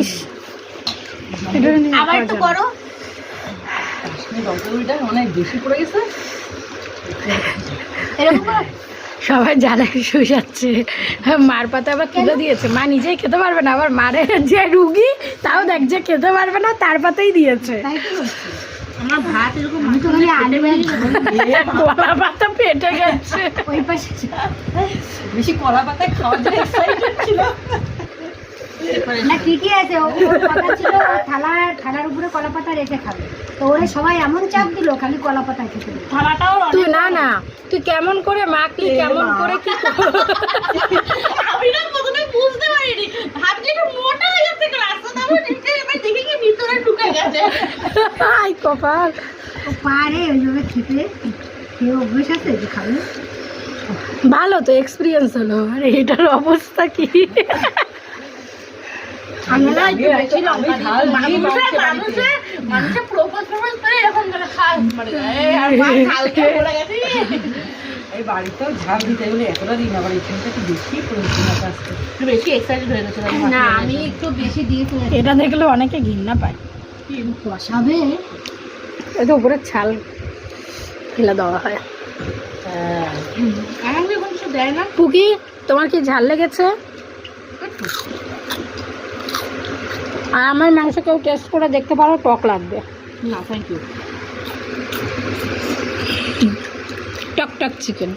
ইস, এটা নিয়ে আবার একটু করো। কাশ্মীর লঙ্কা অনেক বেশি পড়ে গেছে। এরকম করো। সবাই জ্বালায় শুষাচ্ছে। মার পাতে আবার তুলে দিয়েছে, মা নিজেই খেতে পারবে না, আবার মারে যে রুগী তাও দেখ যে খেতে পারবে না তার পাতেই দিয়েছে। তাই কি করছি? আমার ভাত এরকম আমি তো খালি আলু কলা পাতা পেটে গেছে। ওই পাশে বেশি কলা পাতায় খাওয়ার জন্য এক্সাইটেড ছিল। না ঠিকই আছে, ওর কথা ছিল ও থালার উপরে কলা পাতা রেখে খাবে, তো ওরা সবাই এমন চাপ দিল খালি কলা পাতা খেতে দিল। থালাটাও তুই না তুই কেমন করে মাখলি, কেমন করে কি আমি না প্রথমে বুঝতে পারিনি, ভাবছি একটু মোটা হয়ে যাচ্ছে রাস্তা দাও নিচে, এবার দেখি কি ভিতরে ঢুকে গেছে। আই কপাল। ও পারে ওইভাবে খেতে, কেউ অভ্যেস আছে যে খাবে। ভালো তো এক্সপিরিয়েন্স হলো। আর এটার অবস্থা কি? আমরা একটু বেশি লঙ্কা দিই। মানুষের প্রপোজ করে এরকম করে খায় মানে আর ভাত হালকা পড়ে গেছে। এই বাড়িতেও ঝাল দিতে বলে এতটা দিন, আবার এখানটা একটু বেশি করেছি না, একটু বেশি এক্সাইটেড হয়ে গেছে। না আমি একটু বেশি দিয়েছি। এটা দেখলে অনেকে ঘৃণা পায়। কষাবে এটা উপরে ছাল ফেলে দেওয়া হয়। এখন যখন কিছু দেয় না। পুকি, তোমার কি ঝাল লেগেছে? আর আমার মাংস কেউ টেস্ট করে দেখতে পারো, টক লাগবে। না থ্যাংক ইউ। টক টক চিকেন।